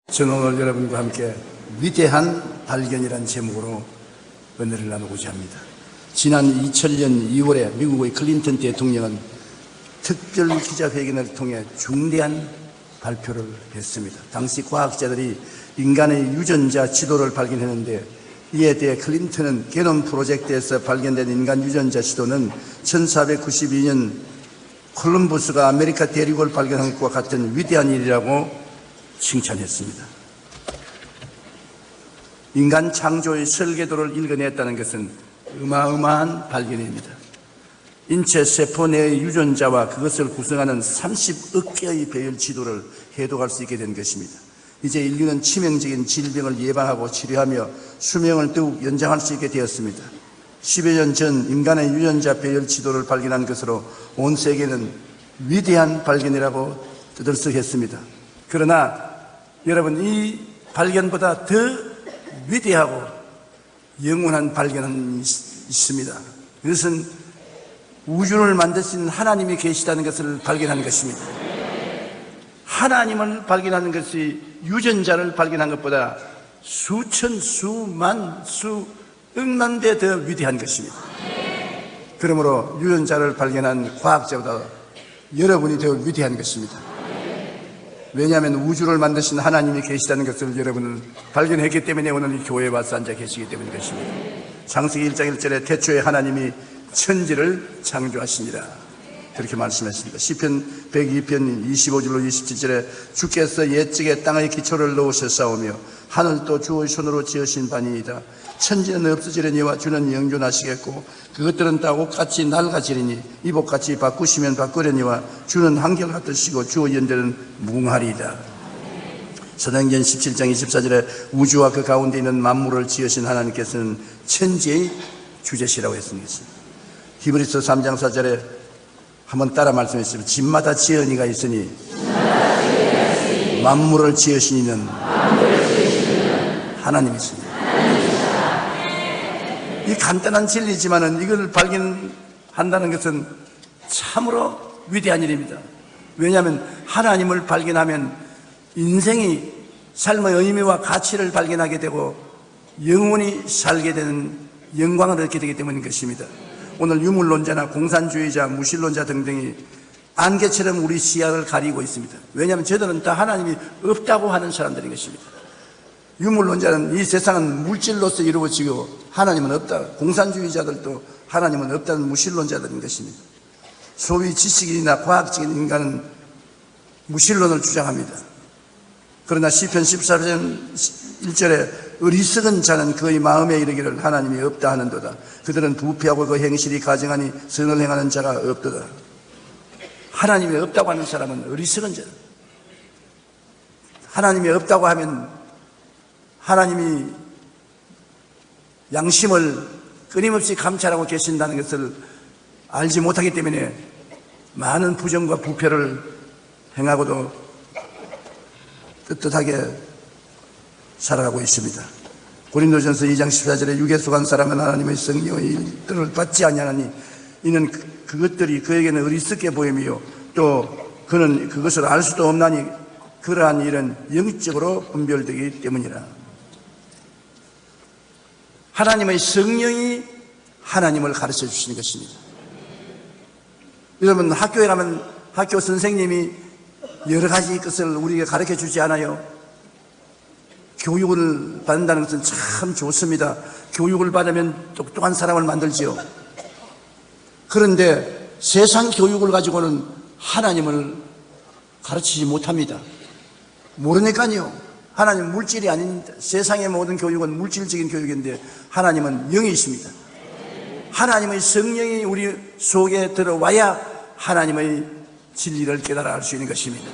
저는 오늘 여러분과 함께 위대한 발견이라는 제목으로 은혜를 나누고자 합니다. 지난 2000년 2월에 미국의 클린턴 대통령은 특별 기자회견을 통해 중대한 발표를 했습니다. 당시 과학자들이 인간의 유전자 지도를 발견했는데, 이에 대해 클린턴은 게놈 프로젝트에서 발견된 인간 유전자 지도는 1492년 콜럼버스가 아메리카 대륙을 발견한 것과 같은 위대한 일이라고 칭찬했습니다. 인간 창조의 설계도를 읽어냈다는 것은 어마어마한 발견입니다. 인체 세포 내의 유전자와 그것을 구성하는 30억 개의 배열 지도를 해독할 수 있게 된 것입니다. 이제 인류는 치명적인 질병을 예방하고 치료하며 수명을 더욱 연장할 수 있게 되었습니다. 10여 년 전 인간의 유전자 배열 지도를 발견한 것으로 온 세계는 위대한 발견이라고 떠들썩했습니다. 그러나 여러분, 이 발견보다 더 위대하고 영원한 발견은 있습니다. 그것은 우주를 만드신 하나님이 계시다는 것을 발견한 것입니다. 하나님을 발견하는 것이 유전자를 발견한 것보다 수천, 수만, 수억만 배 더 위대한 것입니다. 그러므로 유전자를 발견한 과학자보다 여러분이 더 위대한 것입니다. 왜냐하면 우주를 만드신 하나님이 계시다는 것을 여러분은 발견했기 때문에 오늘 이 교회에 와서 앉아 계시기 때문인 것입니다. 창세기 1장 1절에 태초에 하나님이 천지를 창조하시니라, 그렇게 말씀했습니다. 시편 102편 25절로 27절에 주께서 옛적에 땅의 기초를 놓으셨사오며 하늘도 주의 손으로 지으신 바니이다. 천지는 없어지려니와 주는 영존하시겠고 그것들은 다 옷같이 낡아지리니 이복같이 바꾸시면 바꾸려니와 주는 한결같으시고 주의 연대는 무궁하리이다. 사도행전 17장 24절에 우주와 그 가운데 있는 만물을 지으신 하나님께서는 천지의 주제시라고 했습니다. 히브리서 3장 4절에 한번 따라 말씀했습니다. 집마다 지은이가 있으니 만물을 지으신 이는 하나님이십니다. 이 간단한 진리지만은 이걸 발견한다는 것은 참으로 위대한 일입니다. 왜냐하면 하나님을 발견하면 인생이 삶의 의미와 가치를 발견하게 되고 영원히 살게 되는 영광을 얻게 되기 때문인 것입니다. 오늘 유물론자나 공산주의자, 무신론자 등등이 안개처럼 우리 시야를 가리고 있습니다. 왜냐하면 저들은 다 하나님이 없다고 하는 사람들인 것입니다. 유물론자는 이 세상은 물질로서 이루어지고 하나님은 없다. 공산주의자들도 하나님은 없다는 무신론자들인 것입니다. 소위 지식인이나 과학적인 인간은 무신론을 주장합니다. 그러나 시편 14편 1절에 어리석은 자는 그의 마음에 이르기를 하나님이 없다 하는도다. 그들은 부패하고 그 행실이 가증하니 선을 행하는 자가 없도다. 하나님이 없다고 하는 사람은 어리석은 자. 하나님이 없다고 하면 하나님이 양심을 끊임없이 감찰하고 계신다는 것을 알지 못하기 때문에 많은 부정과 부패를 행하고도 떳떳하게 살아가고 있습니다. 고린도전서 2장 14절에 육에 속한 사람은 하나님의 성령의 일들을 받지 아니하나니 이는 그것들이 그에게는 어리석게 보이며 또 그는 그것을 알 수도 없나니 그러한 일은 영적으로 분별되기 때문이라. 하나님의 성령이 하나님을 가르쳐 주시는 것입니다. 여러분, 학교에 가면 학교 선생님이 여러 가지 것을 우리에게 가르쳐 주지 않아요? 교육을 받는다는 것은 참 좋습니다. 교육을 받으면 똑똑한 사람을 만들지요. 그런데 세상 교육을 가지고는 하나님을 가르치지 못합니다. 모르니까요. 하나님은 물질이 아닙니다. 세상의 모든 교육은 물질적인 교육인데 하나님은 영이십니다. 하나님의 성령이 우리 속에 들어와야 하나님의 진리를 깨달아 알 수 있는 것입니다.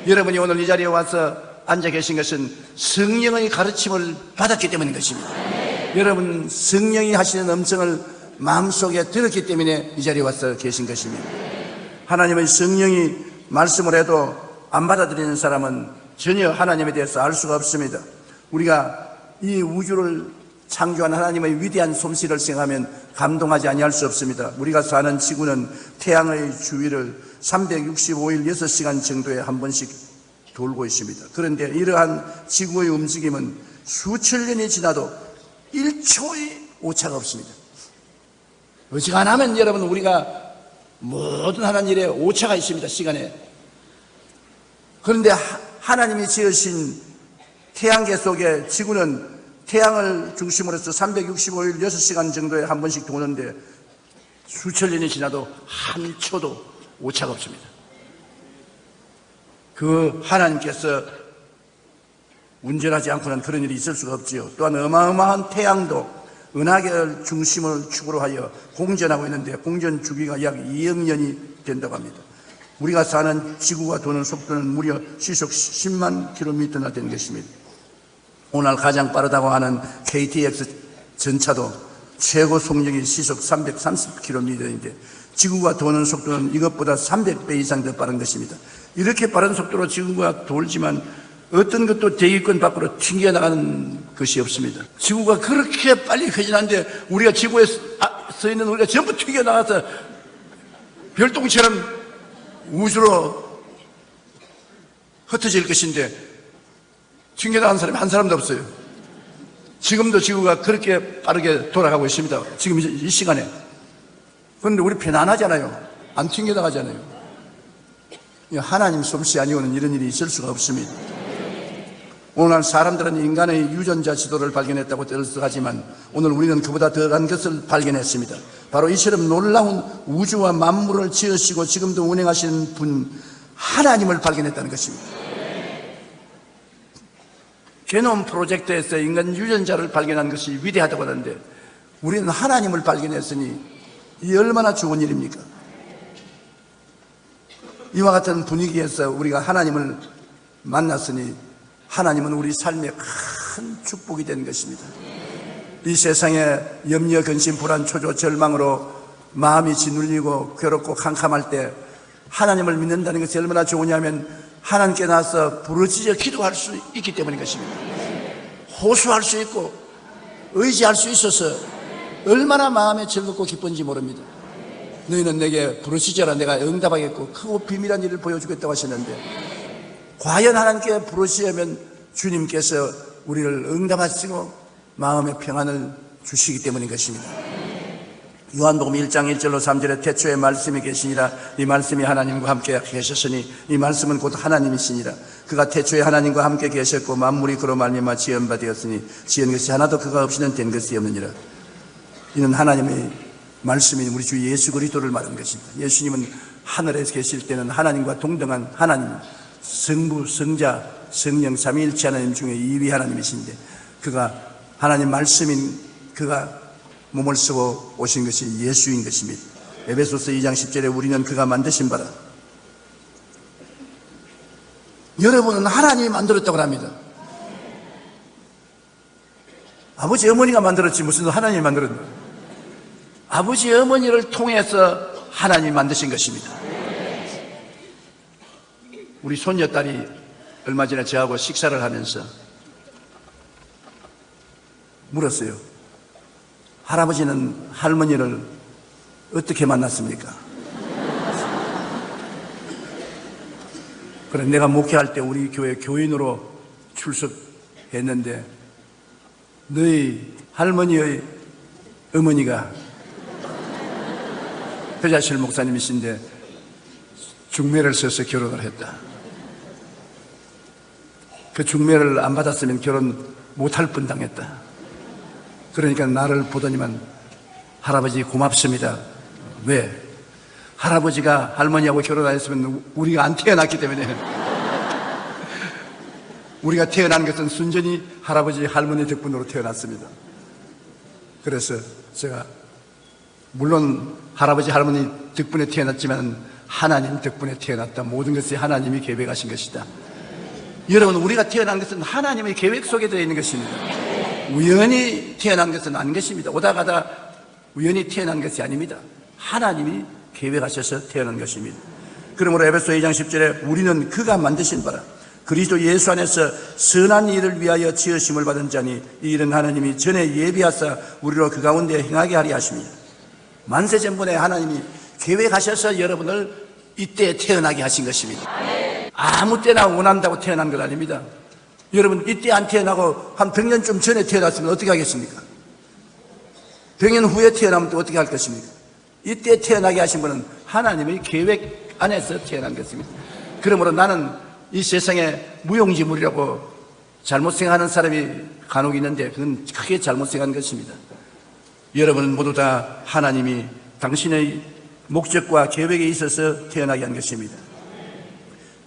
여러분이 오늘 이 자리에 와서 앉아 계신 것은 성령의 가르침을 받았기 때문인 것입니다. 여러분, 성령이 하시는 음성을 마음속에 들었기 때문에 이 자리에 와서 계신 것입니다. 하나님의 성령이 말씀을 해도 안 받아들이는 사람은 전혀 하나님에 대해서 알 수가 없습니다. 우리가 이 우주를 창조한 하나님의 위대한 솜씨를 생각하면 감동하지 아니할 수 없습니다. 우리가 사는 지구는 태양의 주위를 365일 6시간 정도에 한 번씩 돌고 있습니다. 그런데 이러한 지구의 움직임은 수천 년이 지나도 1초의 오차가 없습니다. 어지간하면 여러분 우리가 모든 하는 일에 오차가 있습니다. 시간에. 그런데 하나님이 지으신 태양계 속에 지구는 태양을 중심으로서 365일 6시간 정도에 한 번씩 도는데 수천 년이 지나도 한 초도 오차가 없습니다. 그 하나님께서 운전하지 않고는 그런 일이 있을 수가 없지요. 또한 어마어마한 태양도 은하계를 중심을 축으로 하여 공전하고 있는데 공전 주기가 약 2억 년이 된다고 합니다. 우리가 사는 지구가 도는 속도는 무려 시속 10만 킬로미터나 되는 것입니다. 오늘 가장 빠르다고 하는 KTX 전차도 최고 속력이 시속 330km인데 지구가 도는 속도는 이것보다 300배 이상 더 빠른 것입니다. 이렇게 빠른 속도로 지구가 돌지만 어떤 것도 대기권 밖으로 튕겨나가는 것이 없습니다. 지구가 그렇게 빨리 회전하는데 우리가 지구에 서 있는 우리가 전부 튕겨나가서 별똥처럼 우주로 흩어질 것인데 튕겨나간 사람이 한 사람도 없어요. 지금도 지구가 그렇게 빠르게 돌아가고 있습니다. 지금 이 시간에. 그런데 우리 편안하잖아요. 안 튕겨나가잖아요. 하나님 솜씨 아니고는 이런 일이 있을 수가 없습니다. 오늘 사람들은 인간의 유전자 지도를 발견했다고 떠들썩하지만 오늘 우리는 그보다 더한 것을 발견했습니다. 바로 이처럼 놀라운 우주와 만물을 지으시고 지금도 운행하시는 분 하나님을 발견했다는 것입니다. 게놈 프로젝트에서 인간 유전자를 발견한 것이 위대하다고 하는데 우리는 하나님을 발견했으니 이 얼마나 좋은 일입니까? 이와 같은 분위기에서 우리가 하나님을 만났으니 하나님은 우리 삶에 큰 축복이 된 것입니다. 이 세상에 염려, 근심, 불안, 초조, 절망으로 마음이 짓눌리고 괴롭고 캄캄할 때 하나님을 믿는다는 것이 얼마나 좋으냐면 하나님께 나서 부르짖어 기도할 수 있기 때문인 것입니다. 호소할 수 있고 의지할 수 있어서 얼마나 마음에 즐겁고 기쁜지 모릅니다. 너희는 내게 부르짖어라 내가 응답하겠고 크고 비밀한 일을 보여주겠다고 하셨는데 과연 하나님께 부르시면 주님께서 우리를 응답하시고 마음의 평안을 주시기 때문인 것입니다. 요한복음 1장 1절로 3절에 태초에 말씀이 계시니라 이 말씀이 하나님과 함께 계셨으니 이 말씀은 곧 하나님이시니라 그가 태초에 하나님과 함께 계셨고 만물이 그로 말미암아 지은 바 되었으니 지은 것이 하나도 그가 없이는 된 것이 없느니라. 이는 하나님의 말씀이 우리 주 예수 그리스도를 말하는 것입니다. 예수님은 하늘에 계실 때는 하나님과 동등한 하나님 성부, 성자, 성령 삼위일체 하나님 중에 2위 하나님이신데 그가 하나님 말씀인 그가 몸을 쓰고 오신 것이 예수인 것입니다. 에베소서 2장 10절에 우리는 그가 만드신 바라. 여러분은 하나님이 만들었다고 합니다. 아버지 어머니가 만들었지 무슨 하나님이 만들었나? 아버지 어머니를 통해서 하나님이 만드신 것입니다. 우리 손녀딸이 얼마 전에 저하고 식사를 하면서 물었어요. 할아버지는 할머니를 어떻게 만났습니까? 그래 내가 목회할 때 우리 교회 교인으로 출석했는데 너희 할머니의 어머니가 배자실 목사님이신데 중매를 써서 결혼을 했다. 그 중매를 안 받았으면 결혼 못할 뻔당했다. 그러니까 나를 보더니만 할아버지 고맙습니다. 왜? 할아버지가 할머니하고 결혼 안 했으면 우리가 안 태어났기 때문에 우리가 태어난 것은 순전히 할아버지 할머니 덕분으로 태어났습니다. 그래서 제가 물론 할아버지 할머니 덕분에 태어났지만 하나님 덕분에 태어났다. 모든 것이 하나님이 계획하신 것이다. 여러분 우리가 태어난 것은 하나님의 계획 속에 들어있는 것입니다. 우연히 태어난 것은 아닌 것입니다. 오다 가다 우연히 태어난 것이 아닙니다. 하나님이 계획하셔서 태어난 것입니다. 그러므로 에베소 2장 10절에 우리는 그가 만드신 바라 그리스도 예수 안에서 선한 일을 위하여 지으심을 받은 자니 이 일은 하나님이 전에 예비하사 우리로 그 가운데 행하게 하리 하십니다. 만세전분에 하나님이 계획하셔서 여러분을 이때 태어나게 하신 것입니다. 아무 때나 원한다고 태어난 것 아닙니다. 여러분, 이때 안 태어나고 한 100년쯤 전에 태어났으면 어떻게 하겠습니까? 100년 후에 태어나면 또 어떻게 할 것입니까? 이때 태어나게 하신 분은 하나님의 계획 안에서 태어난 것입니다. 그러므로 나는 이 세상에 무용지물이라고 잘못 생각하는 사람이 간혹 있는데 그건 크게 잘못 생각한 것입니다. 여러분은 모두 다 하나님이 당신의 목적과 계획에 있어서 태어나게 한 것입니다.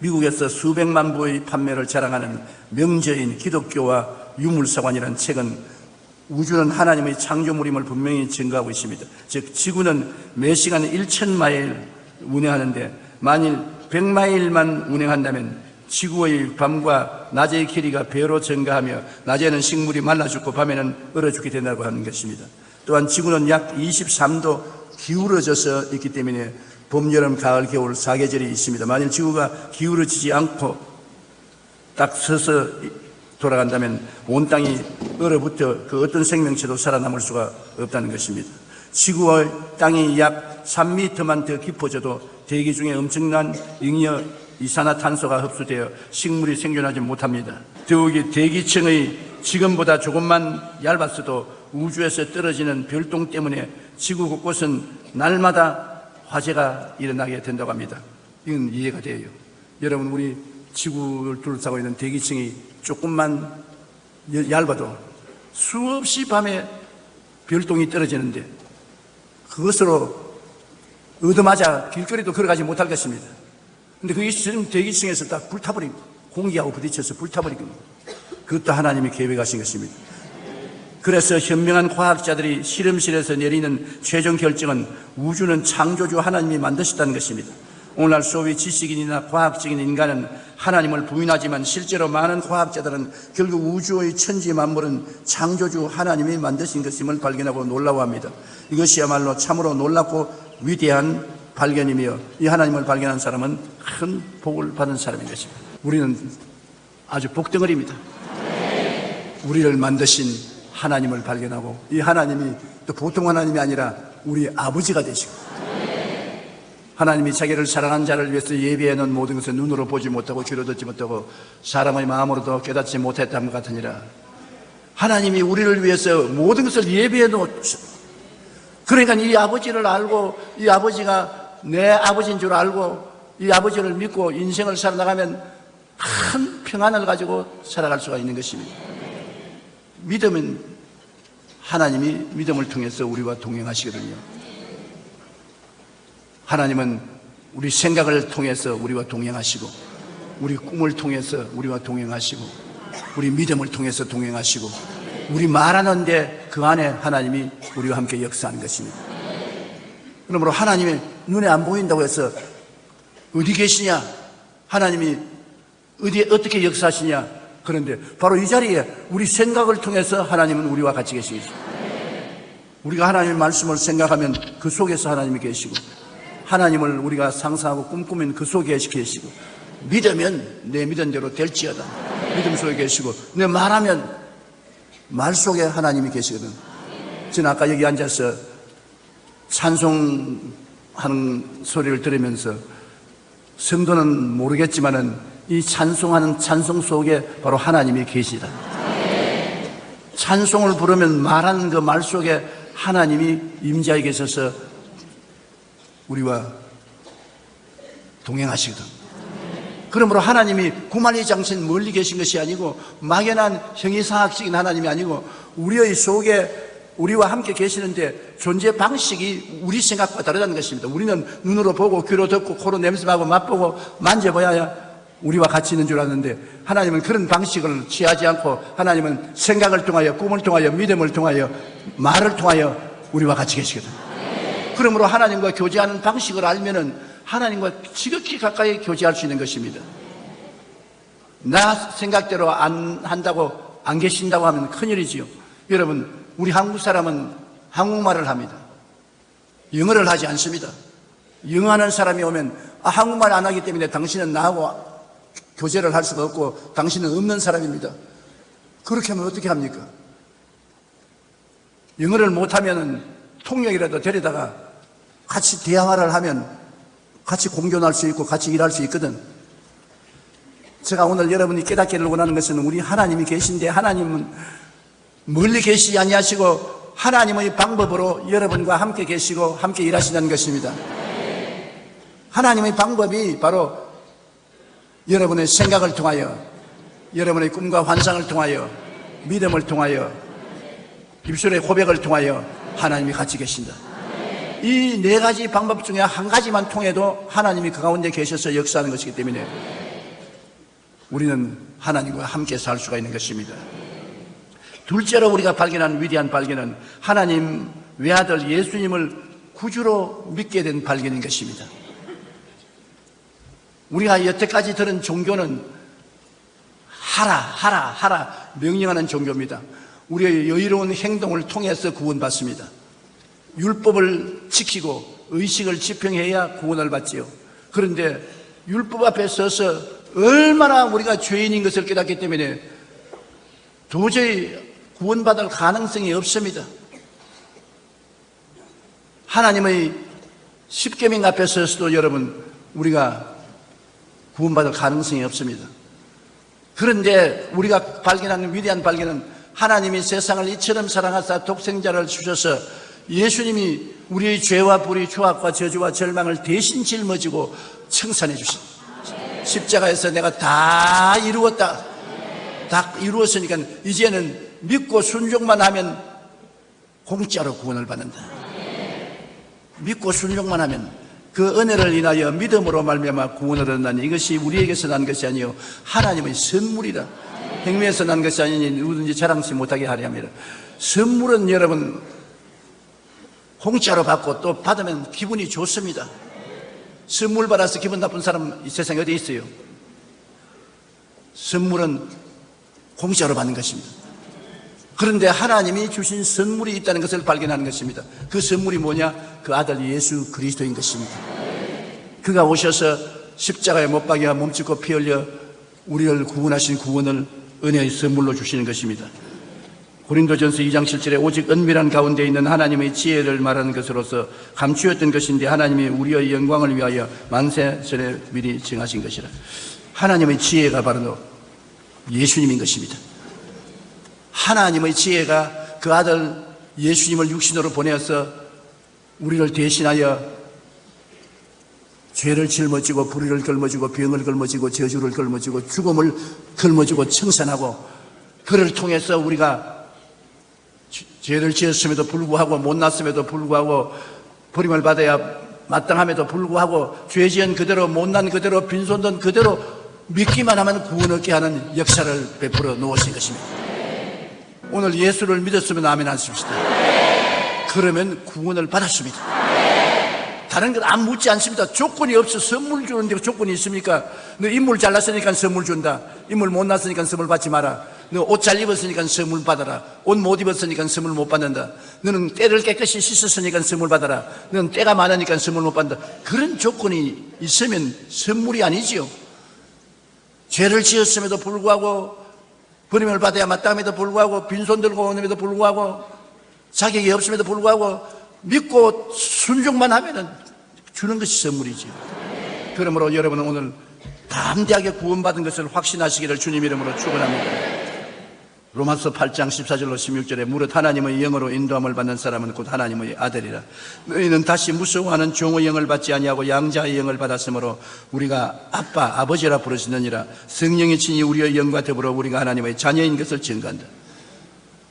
미국에서 수백만 부의 판매를 자랑하는 명저인 기독교와 유물사관이라는 책은 우주는 하나님의 창조물임을 분명히 증거하고 있습니다. 즉 지구는 매시간 1000마일 운행하는데 만일 100마일만 운행한다면 지구의 밤과 낮의 길이가 배로 증가하며 낮에는 식물이 말라 죽고 밤에는 얼어 죽게 된다고 하는 것입니다. 또한 지구는 약 23도 기울어져서 있기 때문에 봄, 여름, 가을, 겨울 4계절이 있습니다. 만일 지구가 기울어지지 않고 딱 서서 돌아간다면 온 땅이 얼어붙어 그 어떤 생명체도 살아남을 수가 없다는 것입니다. 지구와 땅이 약 3m만 더 깊어져도 대기 중에 엄청난 잉여 이산화탄소가 흡수되어 식물이 생존하지 못합니다. 더욱이 대기층의 지금보다 조금만 얇았어도 우주에서 떨어지는 별똥 때문에 지구 곳곳은 날마다 화재가 일어나게 된다고 합니다. 이건 이해가 돼요. 여러분, 우리 지구를 둘러싸고 있는 대기층이 조금만 얇아도 수없이 밤에 별똥이 떨어지는데 그것으로 얻어맞아 길거리도 걸어가지 못할 것입니다. 근데 그게 지금 대기층에서 다 불타버리고 공기하고 부딪혀서 불타버리고 그것도 하나님이 계획하신 것입니다. 그래서 현명한 과학자들이 실험실에서 내리는 최종 결정은 우주는 창조주 하나님이 만드셨다는 것입니다. 오늘날 소위 지식인이나 과학적인 인간은 하나님을 부인하지만 실제로 많은 과학자들은 결국 우주의 천지 만물은 창조주 하나님이 만드신 것임을 발견하고 놀라워합니다. 이것이야말로 참으로 놀랍고 위대한 발견이며 이 하나님을 발견한 사람은 큰 복을 받은 사람인 것입니다. 우리는 아주 복덩어리입니다. 우리를 만드신 하나님을 발견하고 이 하나님이 또 보통 하나님이 아니라 우리 아버지가 되시고 하나님이 자기를 사랑한 자를 위해서 예비해 놓은 모든 것을 눈으로 보지 못하고 귀로 듣지 못하고 사람의 마음으로도 깨닫지 못했던 것 같으니라. 하나님이 우리를 위해서 모든 것을 예비해 놓으셨. 그러니까 이 아버지를 알고 이 아버지가 내 아버지인 줄 알고 이 아버지를 믿고 인생을 살아나가면 큰 평안을 가지고 살아갈 수가 있는 것입니다. 믿음은 하나님이 믿음을 통해서 우리와 동행하시거든요. 하나님은 우리 생각을 통해서 우리와 동행하시고 우리 꿈을 통해서 우리와 동행하시고 우리 믿음을 통해서 동행하시고 우리 말하는데 그 안에 하나님이 우리와 함께 역사하는 것입니다. 그러므로 하나님이 눈에 안 보인다고 해서 어디 계시냐? 하나님이 어디에 어떻게 역사하시냐? 그런데 바로 이 자리에 우리 생각을 통해서 하나님은 우리와 같이 계시겠죠. 우리가 하나님의 말씀을 생각하면 그 속에서 하나님이 계시고 하나님을 우리가 상상하고 꿈꾸면 그 속에 계시고 믿으면 내 믿은 대로 될지어다. 믿음 속에 계시고 내 말하면 말 속에 하나님이 계시거든. 저는 아까 여기 앉아서 찬송하는 소리를 들으면서 성도는 모르겠지만은 이 찬송하는 찬송 속에 바로 하나님이 계시다. 찬송을 부르면 말하는 그 말 속에 하나님이 임재하게 계셔서 우리와 동행하시거든. 그러므로 하나님이 구만리 장신 멀리 계신 것이 아니고 막연한 형이상학적인 하나님이 아니고 우리의 속에 우리와 함께 계시는데 존재 방식이 우리 생각과 다르다는 것입니다. 우리는 눈으로 보고 귀로 듣고 코로 냄새하고 맛보고 만져봐야 우리와 같이 있는 줄 아는데 하나님은 그런 방식을 취하지 않고 하나님은 생각을 통하여 꿈을 통하여 믿음을 통하여 말을 통하여 우리와 같이 계시거든. 그러므로 하나님과 교제하는 방식을 알면은 하나님과 지극히 가까이 교제할 수 있는 것입니다. 나 생각대로 안 한다고 안 계신다고 하면 큰일이지요. 여러분, 우리 한국 사람은 한국말을 합니다. 영어를 하지 않습니다. 영어 하는 사람이 오면 한국말 안 하기 때문에 당신은 나하고 교제를 할 수가 없고 당신은 없는 사람입니다. 그렇게 하면 어떻게 합니까? 영어를 못하면 통역이라도 데려다가 같이 대화를 하면 같이 공존할 수 있고 같이 일할 수 있거든. 제가 오늘 여러분이 깨닫기를 원하는 것은 우리 하나님이 계신데 하나님은 멀리 계시지 아니하시고 하나님의 방법으로 여러분과 함께 계시고 함께 일하시는 것입니다. 하나님의 방법이 바로 여러분의 생각을 통하여, 여러분의 꿈과 환상을 통하여, 믿음을 통하여, 입술의 고백을 통하여 하나님이 같이 계신다. 이 네 가지 방법 중에 한 가지만 통해도 하나님이 그 가운데 계셔서 역사하는 것이기 때문에 우리는 하나님과 함께 살 수가 있는 것입니다. 둘째로 우리가 발견한 위대한 발견은 하나님 외아들 예수님을 구주로 믿게 된 발견인 것입니다. 우리가 여태까지 들은 종교는 하라 명령하는 종교입니다. 우리의 여유로운 행동을 통해서 구원받습니다. 율법을 지키고 의식을 집행해야 구원을 받지요. 그런데 율법 앞에 서서 얼마나 우리가 죄인인 것을 깨닫기 때문에 도저히 구원받을 가능성이 없습니다. 하나님의 십계명 앞에 서서도 여러분 우리가 구원받을 가능성이 없습니다. 그런데 우리가 발견하는 위대한 발견은 하나님이 세상을 이처럼 사랑하사 독생자를 주셔서 예수님이 우리의 죄와 불의, 죄악과 저주와 절망을 대신 짊어지고 청산해 주신 십자가에서 내가 다 이루었다. 다 이루었으니까 이제는 믿고 순종만 하면 공짜로 구원을 받는다. 믿고 순종만 하면 그 은혜를 인하여 믿음으로 말미암아 구원을 얻는다니 이것이 우리에게서 난 것이 아니요 하나님의 선물이라. 행위에서 난 것이 아니니 누구든지 자랑치 못하게 하려 함이라. 선물은 여러분 공짜로 받고 또 받으면 기분이 좋습니다. 선물 받아서 기분 나쁜 사람 이 세상에 어디 있어요? 선물은 공짜로 받는 것입니다. 그런데 하나님이 주신 선물이 있다는 것을 발견하는 것입니다. 그 선물이 뭐냐? 그 아들 예수 그리스도인 것입니다. 그가 오셔서 십자가에 못 박여 몸짓고 피 흘려 우리를 구원하신 구원을 은혜의 선물로 주시는 것입니다. 고린도전서 2장 7절에 오직 은밀한 가운데 있는 하나님의 지혜를 말하는 것으로서 감추었던 것인데 하나님이 우리의 영광을 위하여 만세 전에 미리 정하신 것이라. 하나님의 지혜가 바로 예수님인 것입니다. 하나님의 지혜가 그 아들 예수님을 육신으로 보내어서 우리를 대신하여 죄를 짊어지고 불의를 걸머지고 병을 걸머지고 저주를 걸머지고 죽음을 걸머지고 청산하고 그를 통해서 우리가 죄를 지었음에도 불구하고 못났음에도 불구하고 버림을 받아야 마땅함에도 불구하고 죄 지은 그대로 못난 그대로 빈손든 그대로 믿기만 하면 구원 얻게 하는 역사를 베풀어 놓으신 것입니다. 오늘 예수를 믿었으면 아멘 하십시다. 그러면 구원을 받았습니다. 다른 건 안 묻지 않습니다. 조건이 없어. 선물 주는데 조건이 있습니까? 너 인물 잘났으니까 선물 준다. 인물 못났으니까 선물 받지 마라. 너 옷 잘 입었으니까 선물 받아라. 옷 못 입었으니까 선물 못 받는다. 너는 때를 깨끗이 씻었으니까 선물 받아라. 너는 때가 많으니까 선물 못 받는다. 그런 조건이 있으면 선물이 아니지요. 죄를 지었음에도 불구하고 버림을 받아야 마땅함에도 불구하고 빈손 들고 오는에도 불구하고 자격이 없음에도 불구하고 믿고 순종만 하면은 주는 것이 선물이죠. 그러므로 여러분은 오늘 담대하게 구원받은 것을 확신하시기를 주님 이름으로 축원합니다. 로마서 8장 14절로 16절에 무릇 하나님의 영으로 인도함을 받는 사람은 곧 하나님의 아들이라. 너희는 다시 무서워하는 종의 영을 받지 아니하고 양자의 영을 받았으므로 우리가 아빠 아버지라 부르시느니라. 성령이 친히 우리의 영과 더불어 우리가 하나님의 자녀인 것을 증거한다.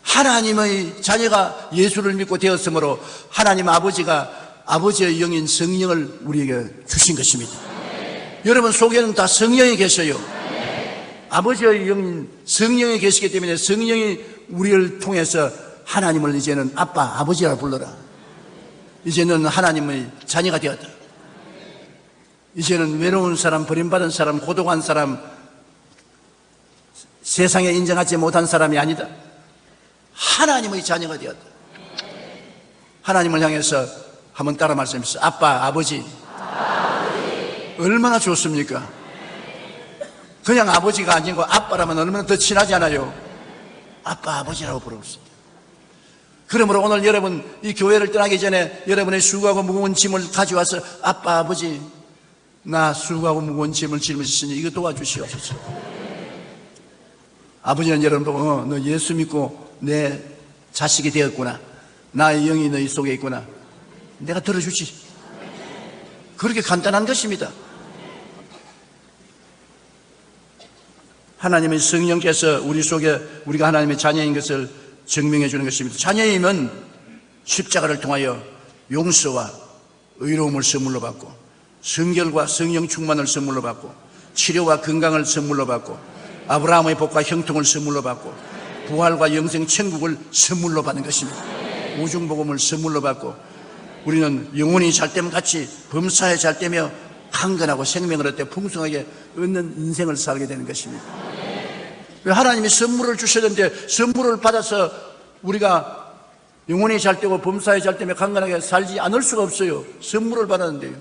하나님의 자녀가 예수를 믿고 되었으므로 하나님 아버지가 아버지의 영인 성령을 우리에게 주신 것입니다. 여러분 속에는 다 성령이 계셔요. 아버지의 영인 성령이 계시기 때문에 성령이 우리를 통해서 하나님을 이제는 아빠 아버지라 불러라. 이제는 하나님의 자녀가 되었다. 이제는 외로운 사람, 버림받은 사람, 고독한 사람, 세상에 인정하지 못한 사람이 아니다. 하나님의 자녀가 되었다. 하나님을 향해서 한번 따라 말씀하십시오. 아빠, 아버지. 얼마나 좋습니까? 그냥 아버지가 아니고 아빠라면 얼마나 더 친하지 않아요? 아빠, 아버지라고 부르겠습니다. 그러므로 오늘 여러분 이 교회를 떠나기 전에 여러분의 수고하고 무거운 짐을 가져와서 아빠, 아버지 나 수고하고 무거운 짐을 짊으시니 이거 도와주시옵소서. 아버지는 여러분 보고 너 예수 믿고 내 자식이 되었구나, 나의 영이 너희 속에 있구나, 내가 들어주지. 그렇게 간단한 것입니다. 하나님의 성령께서 우리 속에 우리가 하나님의 자녀인 것을 증명해 주는 것입니다. 자녀임은 십자가를 통하여 용서와 의로움을 선물로 받고, 성결과 성령 충만을 선물로 받고, 치료와 건강을 선물로 받고, 아브라함의 복과 형통을 선물로 받고, 부활과 영생 천국을 선물로 받는 것입니다. 우중복음을 선물로 받고, 우리는 영혼이 잘됨 같이 범사에 잘되며 강건하고 생명을 얻되 풍성하게 얻는 인생을 살게 되는 것입니다. 하나님이 선물을 주셨는데 선물을 받아서 우리가 영혼이 잘되고 범사에 잘되며 강건하게 살지 않을 수가 없어요. 선물을 받았는데요.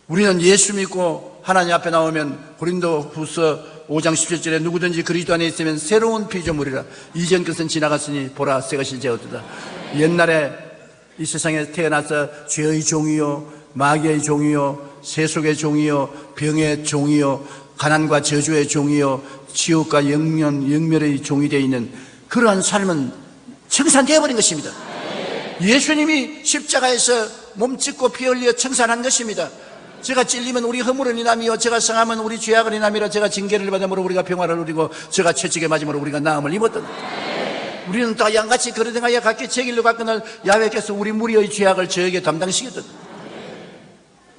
우리는 예수 믿고 하나님 앞에 나오면 고린도후서 5장 17절에 누구든지 그리스도 안에 있으면 새로운 피조물이라, 이전 것은 지나갔으니 보라 새 것이 되었도다. 옛날에 이 세상에 태어나서 죄의 종이요, 마귀의 종이요, 세속의 종이요, 병의 종이요, 가난과 저주의 종이요, 지옥과 영멸의 종이 되어 있는 그러한 삶은 청산되어 버린 것입니다. 예수님이 십자가에서 몸짓고 피 흘려 청산한 것입니다. 제가 찔리면 우리 허물을 인함이요, 제가 상하면 우리 죄악을 인함이라, 제가 징계를 받음으로 우리가 평화를 누리고, 제가 채찍에 맞음으로 우리가 나음을 입었던, 우리는 다 양같이 그러등하여 각기 책일로 갔거늘 야훼께서 우리 무리의 죄악을 저에게 담당시켰던.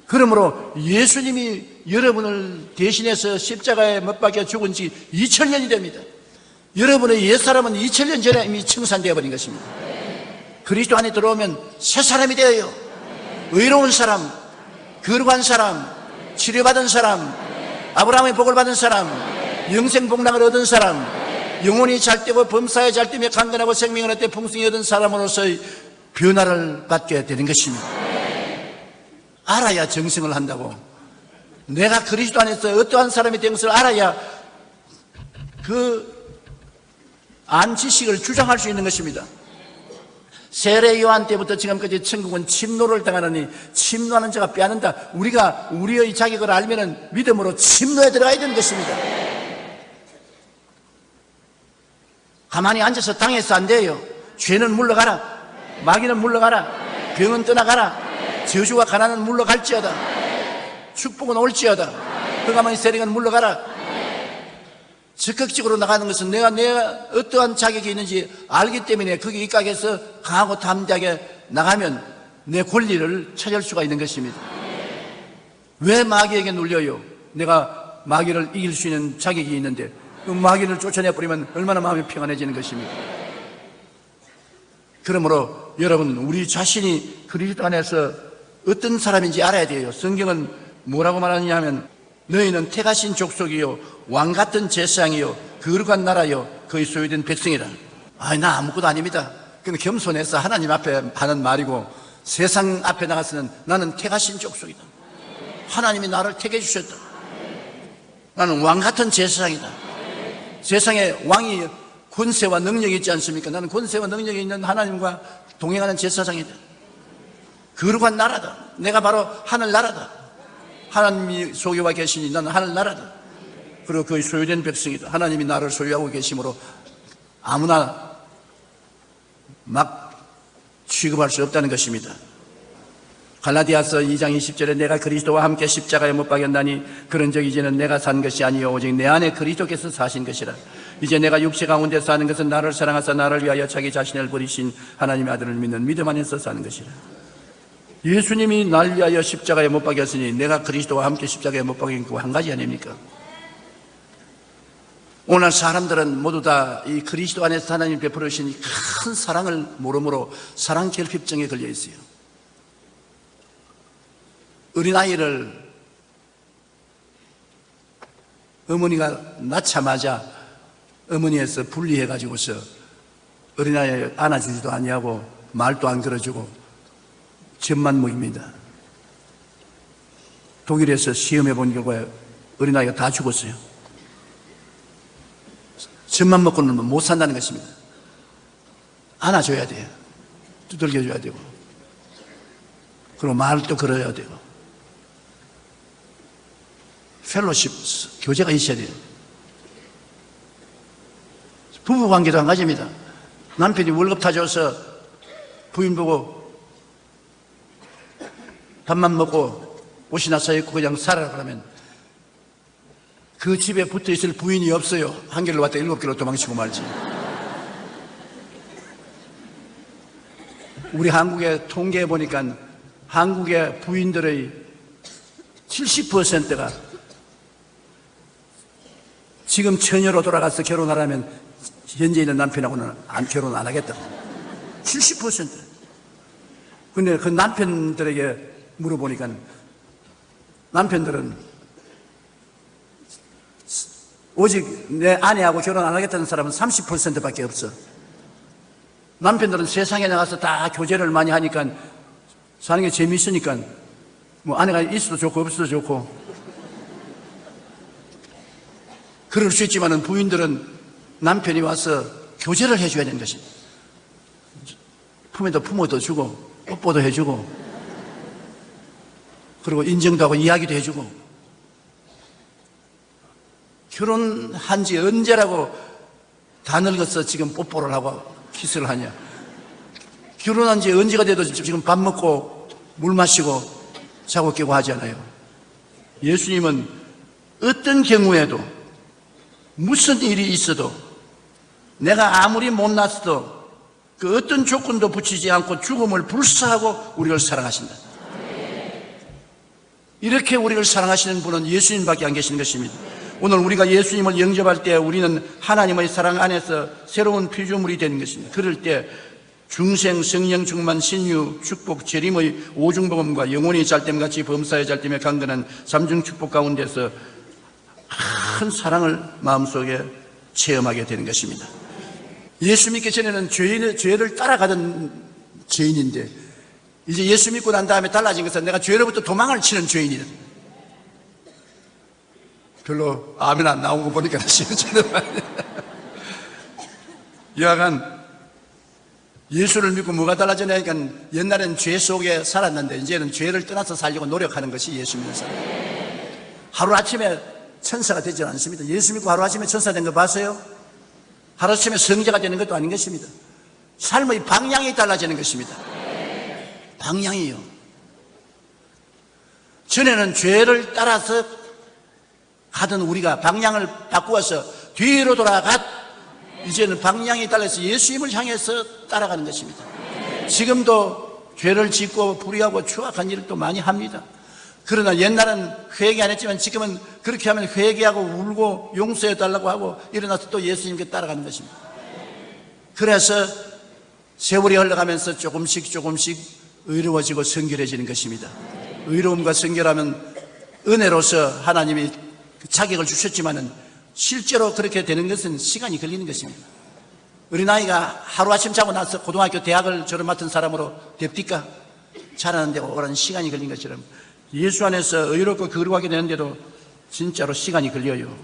그러므로 예수님이 여러분을 대신해서 십자가에 못 박혀 죽은 지 2000년이 됩니다. 여러분의 옛사람은 2000년 전에 이미 청산되어 버린 것입니다. 그리스도 안에 들어오면 새 사람이 되어요. 의로운 사람, 거룩한 사람, 치료받은 사람, 아브라함의 복을 받은 사람, 영생 복락을 얻은 사람, 영혼이 잘되고 범사에 잘되며 강건하고 생명을 얻되 풍성히 얻은 사람으로서의 변화를 받게 되는 것입니다. 알아야 정승을 한다고. 내가 그리스도 안에서 어떠한 사람이 된 것을 알아야 그 안지식을 주장할 수 있는 것입니다. 세례 요한 때부터 지금까지 천국은 침노를 당하느니 침노하는 자가 빼앗는다. 우리가 우리의 자격을 알면은 믿음으로 침노에 들어가야 되는 것입니다. 가만히 앉아서 당해서 안 돼요. 죄는 물러가라, 마귀는 물러가라, 병은 떠나가라, 저주와 가난은 물러갈지어다, 축복은 올지어다, 흑암의 세력은 물러가라. 적극적으로 나가는 것은 내가 어떠한 자격이 있는지 알기 때문에 거기 입각해서 강하고 담대하게 나가면 내 권리를 찾을 수가 있는 것입니다. 왜 마귀에게 눌려요? 내가 마귀를 이길 수 있는 자격이 있는데 그 마귀를 쫓아내버리면 얼마나 마음이 평안해지는 것입니까? 그러므로 여러분, 우리 자신이 그리스도 안에서 어떤 사람인지 알아야 돼요. 성경은 뭐라고 말하느냐 하면, 너희는 택하신 족속이요, 왕같은 제사장이요, 거룩한 나라요, 그의 소유된 백성이라. 나 아무것도 아닙니다. 그건 겸손해서 하나님 앞에 하는 말이고, 세상 앞에 나가서는 나는 택하신 족속이다. 하나님이 나를 택해 주셨다. 나는 왕같은 제사장이다. 세상에 왕이 권세와 능력이 있지 않습니까? 나는 권세와 능력이 있는 하나님과 동행하는 제사장이다. 거룩한 나라다. 내가 바로 하늘나라다. 하나님이 소유하고 계시니 나는 하늘나라다. 그리고 그의 소유된 백성이다. 하나님이 나를 소유하고 계시므로 아무나 막 취급할 수 없다는 것입니다. 갈라디아서 2장 20절에 내가 그리스도와 함께 십자가에 못 박였나니 그런즉 이제는 내가 산 것이 아니요 오직 내 안에 그리스도께서 사신 것이라. 이제 내가 육체 가운데 사는 것은 나를 사랑하사 나를 위하여 자기 자신을 버리신 하나님의 아들을 믿는 믿음 안에서 사는 것이라. 예수님이 날 위하여 십자가에 못 박였으니 내가 그리스도와 함께 십자가에 못 박인 그 한 가지 아닙니까? 오늘 사람들은 모두 다 이 그리스도 안에서 하나님 베풀어 주신 큰 사랑을 모르므로 사랑 결핍증에 걸려 있어요. 어린아이를 어머니가 낳자마자 어머니에서 분리해가지고서 어린아이 안아주지도 아니하고 말도 안 걸어주고 젖만 먹입니다. 독일에서 시험해 본 결과에 어린아이가 다 죽었어요. 젖만 먹고는 못 산다는 것입니다. 안아줘야 돼요. 두들겨줘야 되고, 그리고 말도 걸어야 되고. 펠로십, 교제가 있어야 돼요. 부부관계도 한 가지입니다. 남편이 월급 타줘서 부인 보고 밥만 먹고 옷이나 사입고 그냥 살아라 그러면 그 집에 붙어있을 부인이 없어요. 한 길로 왔다 7길로 도망치고 말지. 우리 한국의 통계해 보니까 한국의 부인들의 70%가 지금 처녀로 돌아가서 결혼하라면 현재 있는 남편하고는 결혼 안 하겠다. 70%. 근데 그 남편들에게 물어보니까 남편들은 오직 내 아내하고 결혼 안 하겠다는 사람은 30%밖에 없어. 남편들은 세상에 나가서 다 교제를 많이 하니까 사는 게 재미있으니까 뭐 아내가 있어도 좋고 없어도 좋고 그럴 수 있지만은 부인들은 남편이 와서 교제를 해줘야 되는 것이. 품에도 품어도 주고 뽀뽀도 해주고 그리고 인정도 하고 이야기도 해주고. 결혼한 지 언제라고 다 늙어서 지금 뽀뽀를 하고 키스를 하냐. 결혼한 지 언제가 돼도 지금 밥 먹고 물 마시고 자고 깨고 하지 않아요. 예수님은 어떤 경우에도 무슨 일이 있어도 내가 아무리 못났어도 그 어떤 조건도 붙이지 않고 죽음을 불사하고 우리를 사랑하신다. 이렇게 우리를 사랑하시는 분은 예수님밖에 안 계시는 것입니다. 오늘 우리가 예수님을 영접할 때 우리는 하나님의 사랑 안에서 새로운 피조물이 되는 것입니다. 그럴 때 중생, 성령, 충만, 신유, 축복, 재림의 오중복음과 영혼이 잘됨같이 범사의 죄됨에 강건한 삼중 축복 가운데서 큰 사랑을 마음속에 체험하게 되는 것입니다. 예수 믿기 전에는 죄를 따라가던 죄인인데 이제 예수 믿고 난 다음에 달라진 것은 내가 죄로부터 도망을 치는 죄인이다. 별로 아멘 안 나온 거 보니까 시원찮은 말이에요. 여하간 예수를 믿고 뭐가 달라지냐니까 옛날엔 죄 속에 살았는데 이제는 죄를 떠나서 살려고 노력하는 것이 예수 믿는 사람. 하루아침에 천사가 되지 않습니다. 예수 믿고 하루아침에 천사 된 거 봤어요? 하루아침에 성자가 되는 것도 아닌 것입니다. 삶의 방향이 달라지는 것입니다. 방향이요. 전에는 죄를 따라서 가던 우리가 방향을 바꾸어서 뒤로 돌아갔. 이제는 방향이 달라서 예수님을 향해서 따라가는 것입니다. 지금도 죄를 짓고 불의하고 추악한 일을 또 많이 합니다. 그러나 옛날은 회개 안 했지만 지금은 그렇게 하면 회개하고 울고 용서해 달라고 하고 일어나서 또 예수님께 따라가는 것입니다. 그래서 세월이 흘러가면서 조금씩 의로워지고 성결해지는 것입니다. 의로움과 성결하면 은혜로서 하나님이 자격을 주셨지만은 실제로 그렇게 되는 것은 시간이 걸리는 것입니다. 어린아이가 하루아침 자고 나서 고등학교 대학을 졸업 맡은 사람으로 됩니까? 자라는데 오랜 시간이 걸린 것처럼 예수 안에서 의롭고 거룩하게 되는데도 진짜로 시간이 걸려요.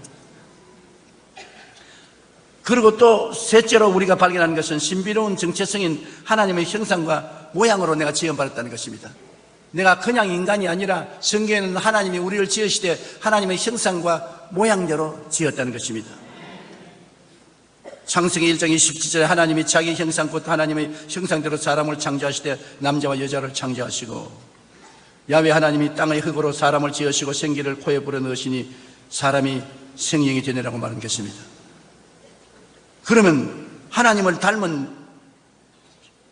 그리고 또 셋째로 우리가 발견하는 것은 신비로운 정체성인 하나님의 형상과 모양으로 내가 지음받았다는 것입니다. 내가 그냥 인간이 아니라 성경에는 하나님이 우리를 지으시되 하나님의 형상과 모양대로 지었다는 것입니다. 창세기 1장 27절에 하나님이 자기 형상 곧 하나님의 형상대로 사람을 창조하시되 남자와 여자를 창조하시고 야훼 하나님이 땅의 흙으로 사람을 지으시고 생기를 코에 불어넣으시니 사람이 생명이 되느라고 말한 것입니다. 그러면 하나님을 닮은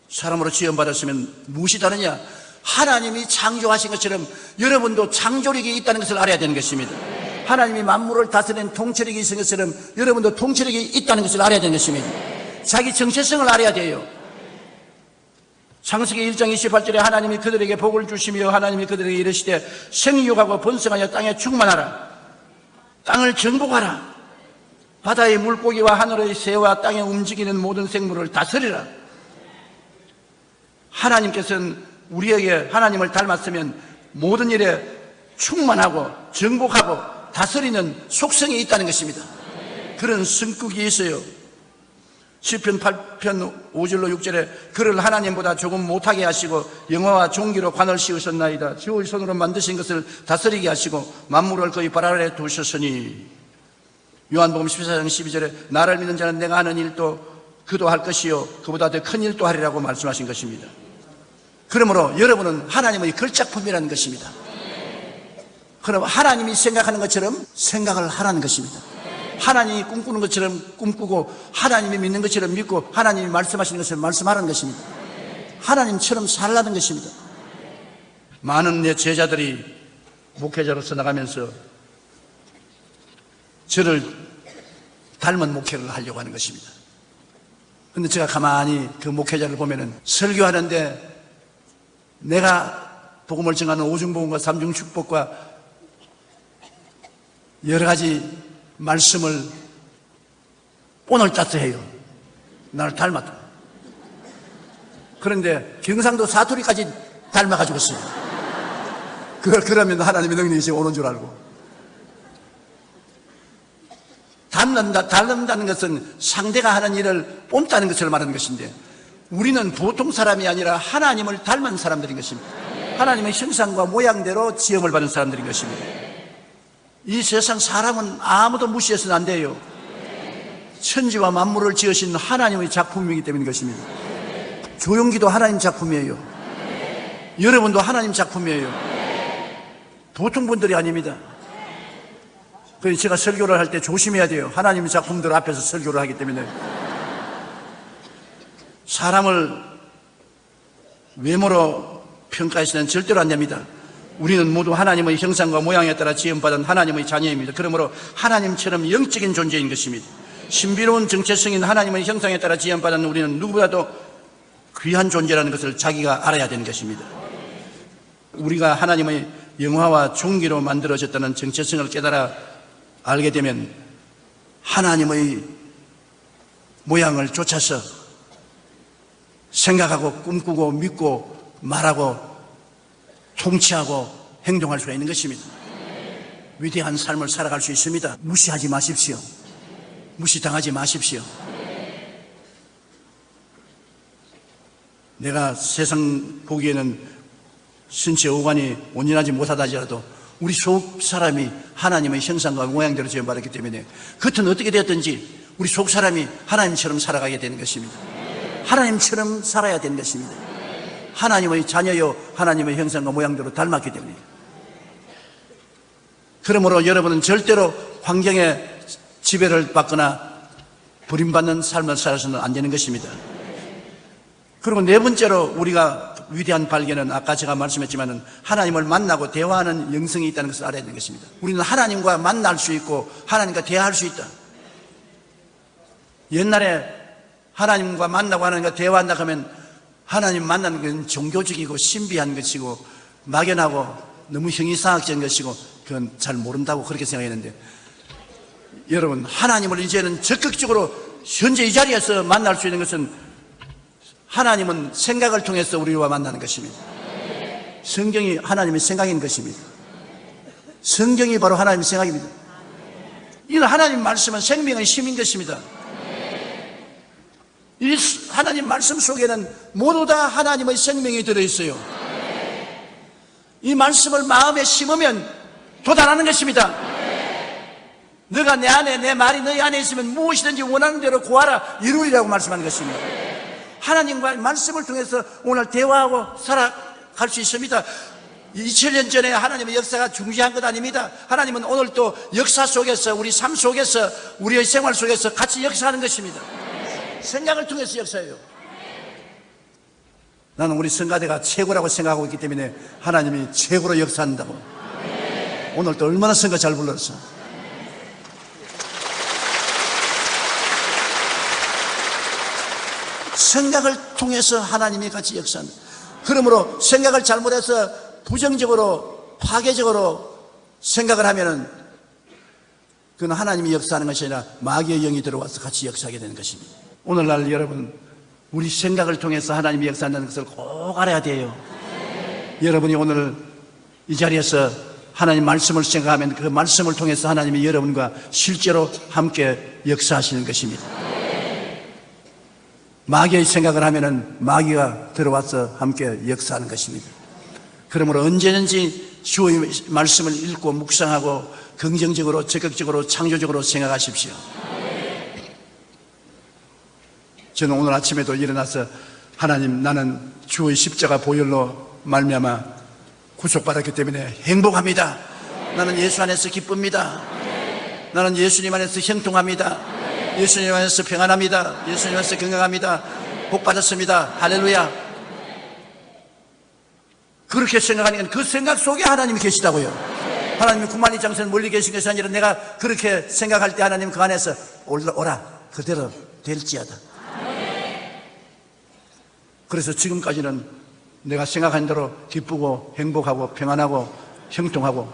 사람으로 지음받았으면 무엇이 다르냐? 하나님이 창조하신 것처럼 여러분도 창조력이 있다는 것을 알아야 되는 것입니다. 하나님이 만물을 다스리는 통치력이 있는 것처럼 여러분도 통치력이 있다는 것을 알아야 되는 것입니다. 자기 정체성을 알아야 돼요. 창세기 1장 28절에 하나님이 그들에게 복을 주시며 하나님이 그들에게 이르시되 생육하고 번성하여 땅에 충만하라. 땅을 정복하라. 바다의 물고기와 하늘의 새와 땅에 움직이는 모든 생물을 다스리라. 하나님께서는 우리에게 하나님을 닮았으면 모든 일에 충만하고 정복하고 다스리는 속성이 있다는 것입니다. 그런 성격이 있어요. 시편 8편 5절로 6절에 그를 하나님보다 조금 못하게 하시고 영화와 종기로 관을 씌우셨나이다. 주의 손으로 만드신 것을 다스리게 하시고 만물을 그의 발 아래 두셨으니. 요한복음 14장 12절에 나를 믿는 자는 내가 하는 일도 그도 할 것이요 그보다 더 큰 일도 하리라고 말씀하신 것입니다. 그러므로 여러분은 하나님의 걸작품이라는 것입니다. 그럼 하나님이 생각하는 것처럼 생각을 하라는 것입니다. 하나님이 꿈꾸는 것처럼 꿈꾸고 하나님이 믿는 것처럼 믿고 하나님이 말씀하시는 것처럼 말씀하라는 것입니다. 하나님처럼 살라는 것입니다. 많은 내 제자들이 목회자로서 나가면서 저를 닮은 목회를 하려고 하는 것입니다. 그런데 제가 가만히 그 목회자를 보면은 설교하는데 내가 복음을 증하는 오중복음과 삼중축복과 여러 가지 말씀을 오늘따라 해요. 나를 닮았다. 그런데 경상도 사투리까지 닮아가지고 있어요. 그걸 그러면 하나님의 능력이 오는 줄 알고. 닮는다는 것은 상대가 하는 일을 뽐다는 것을 말하는 것인데 우리는 보통 사람이 아니라 하나님을 닮은 사람들인 것입니다. 하나님의 형상과 모양대로 지음을 받은 사람들인 것입니다. 이 세상 사람은 아무도 무시해서는 안 돼요. 천지와 만물을 지으신 하나님의 작품이기 때문인 것입니다. 조용기도 하나님 작품이에요. 여러분도 하나님 작품이에요. 보통 분들이 아닙니다. 그래서 제가 설교를 할 때 조심해야 돼요. 하나님의 작품들 앞에서 설교를 하기 때문에. 사람을 외모로 평가해서는 절대로 안 됩니다. 우리는 모두 하나님의 형상과 모양에 따라 지음받은 하나님의 자녀입니다. 그러므로 하나님처럼 영적인 존재인 것입니다. 신비로운 정체성인 하나님의 형상에 따라 지음받은 우리는 누구보다도 귀한 존재라는 것을 자기가 알아야 되는 것입니다. 우리가 하나님의 영화와 종기로 만들어졌다는 정체성을 깨달아 알게 되면 하나님의 모양을 쫓아서 생각하고 꿈꾸고 믿고 말하고 통치하고 행동할 수가 있는 것입니다. 위대한 삶을 살아갈 수 있습니다. 무시하지 마십시오. 무시당하지 마십시오. 내가 세상 보기에는 신체 오관이 온전하지 못하다 하더라도 우리 속 사람이 하나님의 형상과 모양대로 지음받았기 때문에 겉은 어떻게 되었든지 우리 속 사람이 하나님처럼 살아가게 되는 것입니다. 하나님처럼 살아야 되는 것입니다. 하나님의 자녀요 하나님의 형상과 모양대로 닮았기 때문에. 그러므로 여러분은 절대로 환경의 지배를 받거나 버림받는 삶을 살아서는 안 되는 것입니다. 그리고 네 번째로 우리가 위대한 발견은 아까 제가 말씀했지만 하나님을 만나고 대화하는 영성이 있다는 것을 알아야 되는 것입니다. 우리는 하나님과 만날 수 있고 하나님과 대화할 수 있다. 옛날에 하나님과 만나고 하나님과 대화한다 하면 하나님 만나는 건 종교적이고 신비한 것이고 막연하고 너무 형이상학적인 것이고 그건 잘 모른다고 그렇게 생각했는데 여러분 하나님을 이제는 적극적으로 현재 이 자리에서 만날 수 있는 것은 하나님은 생각을 통해서 우리와 만나는 것입니다. 성경이 하나님의 생각인 것입니다. 성경이 바로 하나님의 생각입니다. 이는 하나님 말씀은 생명의 힘인 것입니다. 이 하나님 말씀 속에는 모두 다 하나님의 생명이 들어있어요. 이 말씀을 마음에 심으면 도달하는 것입니다. 너가 내 안에 내 말이 너희 안에 있으면 무엇이든지 원하는 대로 구하라 이루리라고 말씀하는 것입니다. 하나님과 말씀을 통해서 오늘 대화하고 살아갈 수 있습니다. 2000년 전에 하나님의 역사가 중지한 것 아닙니다. 하나님은 오늘 또 역사 속에서 우리 삶 속에서 우리의 생활 속에서 같이 역사하는 것입니다. 생각을 통해서 역사해요. 나는 우리 성가대가 최고라고 생각하고 있기 때문에 하나님이 최고로 역사한다고. 오늘 또 얼마나 성가 잘 불렀어. 생각을 통해서 하나님이 같이 역사합니다. 그러므로 생각을 잘못해서 부정적으로 파괴적으로 생각을 하면은 그건 하나님이 역사하는 것이 아니라 마귀의 영이 들어와서 같이 역사하게 되는 것입니다. 오늘날 여러분 우리 생각을 통해서 하나님이 역사한다는 것을 꼭 알아야 돼요. 여러분이 오늘 이 자리에서 하나님 말씀을 생각하면 그 말씀을 통해서 하나님이 여러분과 실제로 함께 역사하시는 것입니다. 마귀의 생각을 하면은 마귀가 들어와서 함께 역사하는 것입니다. 그러므로 언제든지 주의 말씀을 읽고 묵상하고 긍정적으로, 적극적으로, 창조적으로 생각하십시오. 저는 오늘 아침에도 일어나서 하나님, 나는 주의 십자가 보혈로 말미암아 구속받았기 때문에 행복합니다. 나는 예수 안에서 기쁩니다. 나는 예수님 안에서 형통합니다. 예수님 안에서 평안합니다. 예수님 안에서 건강합니다. 복 받았습니다. 할렐루야. 그렇게 생각하니까 그 생각 속에 하나님이 계시다고요. 하나님이 구만리 장소에 멀리 계신 것이 아니라 내가 그렇게 생각할 때 하나님 그 안에서 오라 그대로 될지어다. 그래서 지금까지는 내가 생각한 대로 기쁘고 행복하고 평안하고 형통하고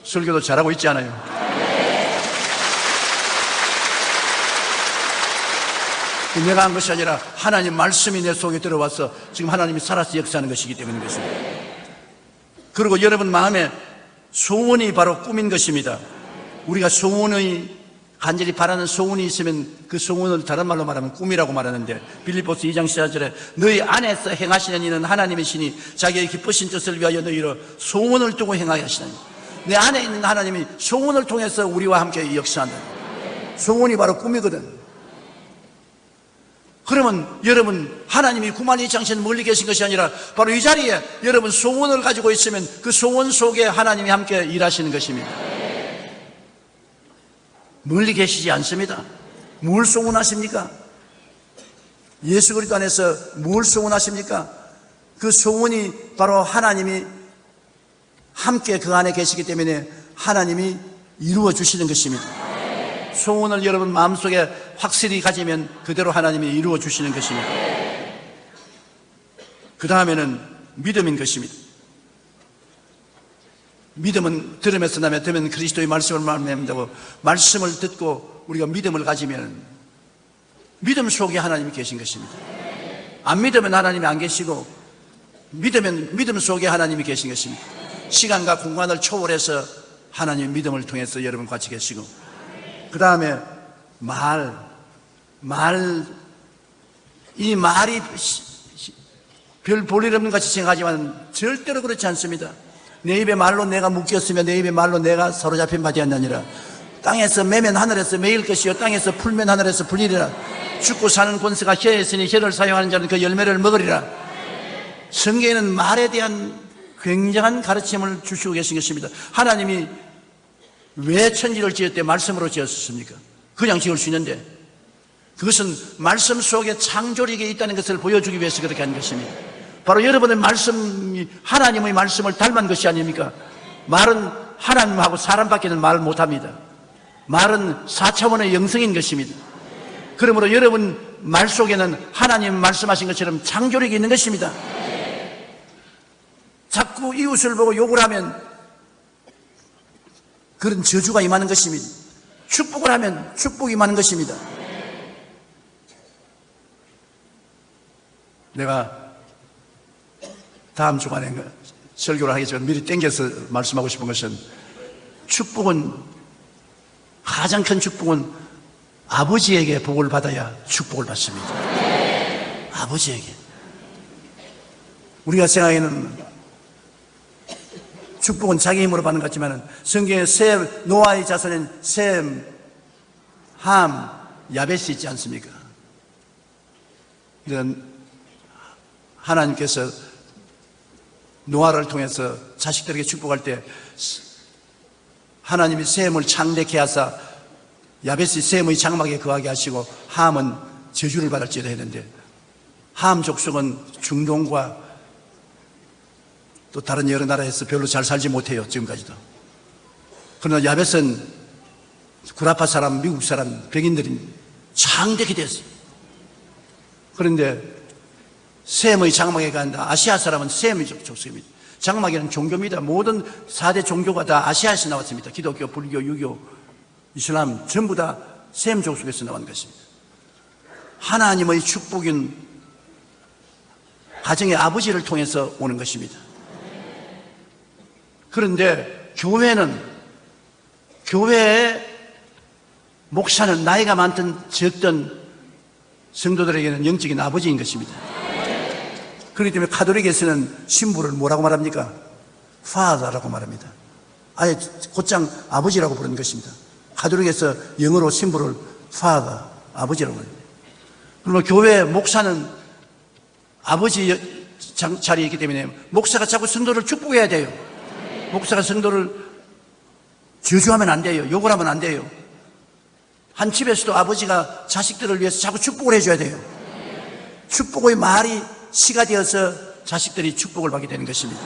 설교도 잘하고 있지 않아요? 내가 한 것이 아니라 하나님 말씀이 내 속에 들어와서 지금 하나님이 살아서 역사하는 것이기 때문인 것입니다. 그리고 여러분 마음에 소원이 바로 꿈인 것입니다. 우리가 소원의 간절히 바라는 소원이 있으면 그 소원을 다른 말로 말하면 꿈이라고 말하는데, 빌립보서 2장 14절에 너희 안에서 행하시는 이는 하나님의 신이 자기의 기쁘신 뜻을 위하여 너희로 소원을 두고 행하게 하시나니, 내 안에 있는 하나님이 소원을 통해서 우리와 함께 역사한다. 소원이 바로 꿈이거든. 그러면 여러분 하나님이 구만리 장소에 멀리 계신 것이 아니라 바로 이 자리에 여러분 소원을 가지고 있으면 그 소원 속에 하나님이 함께 일하시는 것입니다. 멀리 계시지 않습니다. 뭘 소원하십니까? 예수 그리스도 안에서 뭘 소원하십니까? 그 소원이 바로 하나님이 함께 그 안에 계시기 때문에 하나님이 이루어 주시는 것입니다. 소원을 여러분 마음속에 확실히 가지면 그대로 하나님이 이루어 주시는 것입니다. 그 다음에는 믿음인 것입니다. 믿음은 들음에서 나며 들으면 그리스도의 말씀을 말미암는다고, 말씀을 듣고 우리가 믿음을 가지면 믿음 속에 하나님이 계신 것입니다. 안 믿으면 하나님이 안 계시고, 믿으면 믿음 속에 하나님이 계신 것입니다. 시간과 공간을 초월해서 하나님의 믿음을 통해서 여러분 같이 계시고, 그 다음에 이 말이 별 볼일 없는 같이 생각하지만 절대로 그렇지 않습니다. 내 입에 말로 내가 묶였으며 내 입에 말로 내가 사로잡힌 바 되었느니라. 땅에서 매면 하늘에서 매일 것이요 땅에서 풀면 하늘에서 풀리리라. 죽고 사는 권세가 혀에 있으니 혀를 사용하는 자는 그 열매를 먹으리라. 성경에는 말에 대한 굉장한 가르침을 주시고 계신 것입니다. 하나님이 왜 천지를 지을 때 말씀으로 지었습니까? 그냥 지을 수 있는데, 그것은 말씀 속에 창조력이 있다는 것을 보여주기 위해서 그렇게 한 것입니다. 바로 여러분의 말씀이 하나님의 말씀을 닮은 것이 아닙니까? 말은 하나님하고 사람밖에는 말 못합니다. 말은 4차원의 영성인 것입니다. 그러므로 여러분 말 속에는 하나님 말씀하신 것처럼 창조력이 있는 것입니다. 자꾸 이웃을 보고 욕을 하면 그런 저주가 임하는 것입니다. 축복을 하면 축복이 임하는 것입니다. 내가 다음 주간에 설교를 하겠지만 미리 땡겨서 말씀하고 싶은 것은, 축복은, 가장 큰 축복은 아버지에게 복을 받아야 축복을 받습니다. 아버지에게. 우리가 생각에는 축복은 자기 힘으로 받는 것 같지만, 성경에 셈, 노아의 자손인 셈, 함, 야벳이 있지 않습니까? 이런 하나님께서 노아를 통해서 자식들에게 축복할 때 하나님이 셈을 창대케 하사 야벳이 셈의 장막에 거하게 하시고 함은 저주를 받을지어다 했는데, 함 족속은 중동과 또 다른 여러 나라에서 별로 잘 살지 못해요, 지금까지도. 그러나 야벳은 구라파 사람, 미국 사람, 백인들이 창대케 됐어요. 그런데 셈의 장막에 간다. 아시아 사람은 셈의 족속입니다. 장막에는 종교입니다. 모든 4대 종교가 다 아시아에서 나왔습니다. 기독교, 불교, 유교, 이슬람 전부 다 셈 족속에서 나온 것입니다. 하나님의 축복은 가정의 아버지를 통해서 오는 것입니다. 그런데 교회의 목사는 나이가 많든 적든 성도들에게는 영적인 아버지인 것입니다. 그렇기 때문에 가톨릭에서는 신부를 뭐라고 말합니까? Father라고 말합니다. 아예 곧장 아버지라고 부르는 것입니다. 가톨릭에서 영어로 신부를 Father, 아버지라고 합니다. 그러면 교회 목사는 아버지 자리에 있기 때문에 목사가 자꾸 성도를 축복해야 돼요. 목사가 성도를 저주하면 안 돼요. 욕을 하면 안 돼요. 한 집에서도 아버지가 자식들을 위해서 자꾸 축복을 해줘야 돼요. 축복의 말이 시가 되어서 자식들이 축복을 받게 되는 것입니다.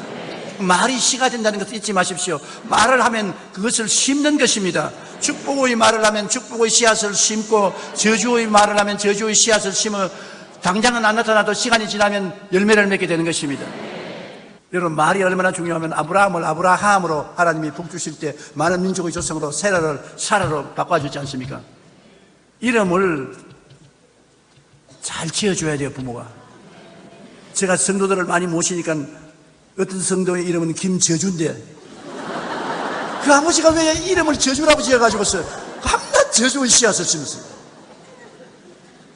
말이 시가 된다는 것을 잊지 마십시오. 말을 하면 그것을 심는 것입니다. 축복의 말을 하면 축복의 씨앗을 심고, 저주의 말을 하면 저주의 씨앗을 심어 당장은 안 나타나도 시간이 지나면 열매를 맺게 되는 것입니다. 여러분, 말이 얼마나 중요하면 아브라함을 아브라함으로 하나님이 복 주실 때 많은 민족의 조상으로 세라를 사라로 바꿔주지 않습니까? 이름을 잘 지어줘야 돼요, 부모가. 제가 성도들을 많이 모시니까 어떤 성도의 이름은 김저주인데 그 아버지가 왜 이름을 저주라고 지어가지고서 한낱 저주의 씨앗을 심었어요.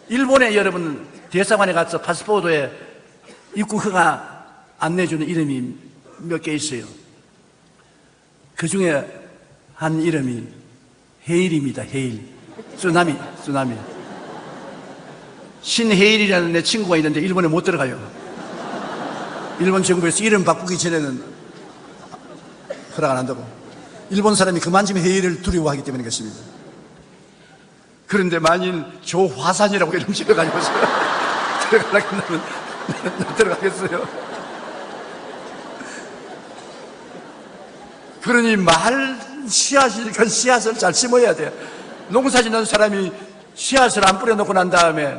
일본에 여러분 대사관에 가서 파스포르트에 입국 허가 안 내주는 이름이 몇 개 있어요. 그 중에 한 이름이 헤일입니다. 헤일. 쓰나미. 신헤일이라는 내 친구가 있는데 일본에 못 들어가요. 일본 정부에서 이름 바꾸기 전에는 허락 안 한다고. 일본 사람이 그만큼 헤일을 두려워하기 때문인 것입니다. 그런데 만일 조화산이라고 이름 지어가지고서 들어가려고 하면 들어가겠어요. 그러니 말 씨앗이니까 씨앗을 잘 심어야 돼요. 농사 짓는 사람이 씨앗을 안 뿌려놓고 난 다음에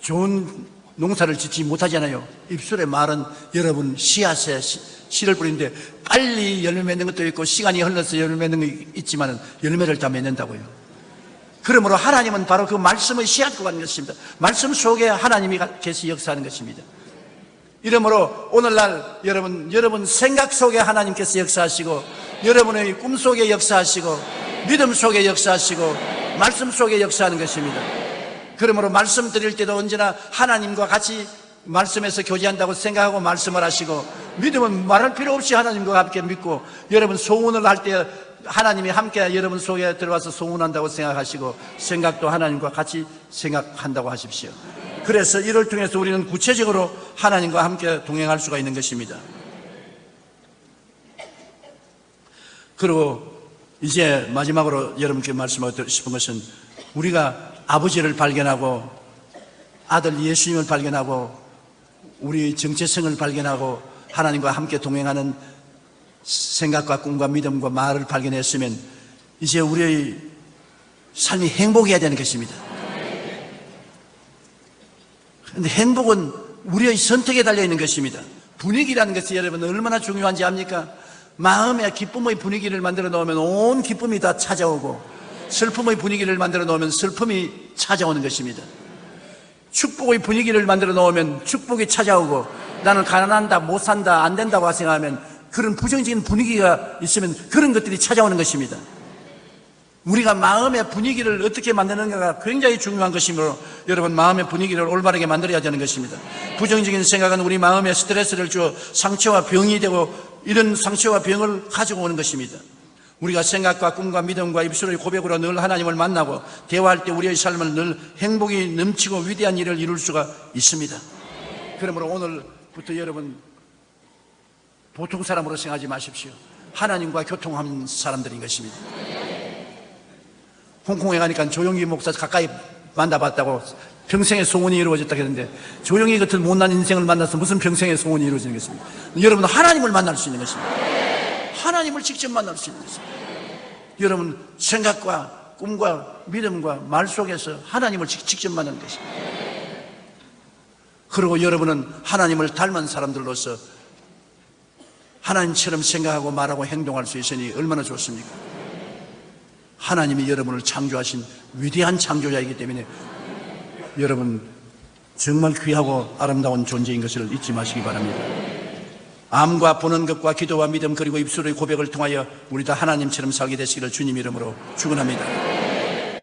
좋은 농사를 짓지 못하잖아요. 입술의 말은 여러분 씨앗에 씨를 뿌리는데 빨리 열매 맺는 것도 있고 시간이 흘러서 열매 맺는 게 있지만 열매를 다 맺는다고요. 그러므로 하나님은 바로 그 말씀의 씨앗과 같은 것입니다. 말씀 속에 하나님이 계시 역사하는 것입니다. 이러므로 오늘날 여러분 생각 속에 하나님께서 역사하시고, 여러분의 꿈 속에 역사하시고, 믿음 속에 역사하시고, 말씀 속에 역사하는 것입니다. 그러므로 말씀 드릴 때도 언제나 하나님과 같이 말씀에서 교제한다고 생각하고 말씀을 하시고, 믿음은 말할 필요 없이 하나님과 함께 믿고, 여러분 소원을 할 때 하나님이 함께 여러분 속에 들어와서 소원한다고 생각하시고, 생각도 하나님과 같이 생각한다고 하십시오. 그래서 이를 통해서 우리는 구체적으로 하나님과 함께 동행할 수가 있는 것입니다. 그리고 이제 마지막으로 여러분께 말씀하고 싶은 것은, 우리가 아버지를 발견하고 아들 예수님을 발견하고 우리 정체성을 발견하고 하나님과 함께 동행하는 생각과 꿈과 믿음과 말을 발견했으면 이제 우리의 삶이 행복해야 되는 것입니다. 그런데 행복은 우리의 선택에 달려있는 것입니다. 분위기라는 것이 여러분 얼마나 중요한지 압니까? 마음의 기쁨의 분위기를 만들어 놓으면 온 기쁨이 다 찾아오고, 슬픔의 분위기를 만들어 놓으면 슬픔이 찾아오는 것입니다. 축복의 분위기를 만들어 놓으면 축복이 찾아오고, 나는 가난한다, 못 산다, 안 된다고 생각하면 그런 부정적인 분위기가 있으면 그런 것들이 찾아오는 것입니다. 우리가 마음의 분위기를 어떻게 만드는가가 굉장히 중요한 것이므로 여러분 마음의 분위기를 올바르게 만들어야 되는 것입니다. 부정적인 생각은 우리 마음에 스트레스를 주어 상처와 병이 되고, 이런 상처와 병을 가지고 오는 것입니다. 우리가 생각과 꿈과 믿음과 입술의 고백으로 늘 하나님을 만나고 대화할 때 우리의 삶을 늘 행복이 넘치고 위대한 일을 이룰 수가 있습니다. 그러므로 오늘부터 여러분 보통 사람으로 생각하지 마십시오. 하나님과 교통하는 사람들인 것입니다. 홍콩에 가니까 조용기 목사 가까이 만나봤다고 평생의 소원이 이루어졌다고 했는데, 조용히 같은 못난 인생을 만나서 무슨 평생의 소원이 이루어지는 것입니다. 여러분은 하나님을 만날 수 있는 것입니다. 하나님을 직접 만날 수 있는 것입니다. 여러분 생각과 꿈과 믿음과 말 속에서 하나님을 직접 만나는 것입니다. 그리고 여러분은 하나님을 닮은 사람들로서 하나님처럼 생각하고 말하고 행동할 수 있으니 얼마나 좋습니까? 하나님이 여러분을 창조하신 위대한 창조자이기 때문에 여러분 정말 귀하고 아름다운 존재인 것을 잊지 마시기 바랍니다. 암과 보는 것과 기도와 믿음 그리고 입술의 고백을 통하여 우리 다 하나님처럼 살게 되시기를 주님 이름으로 축원합니다.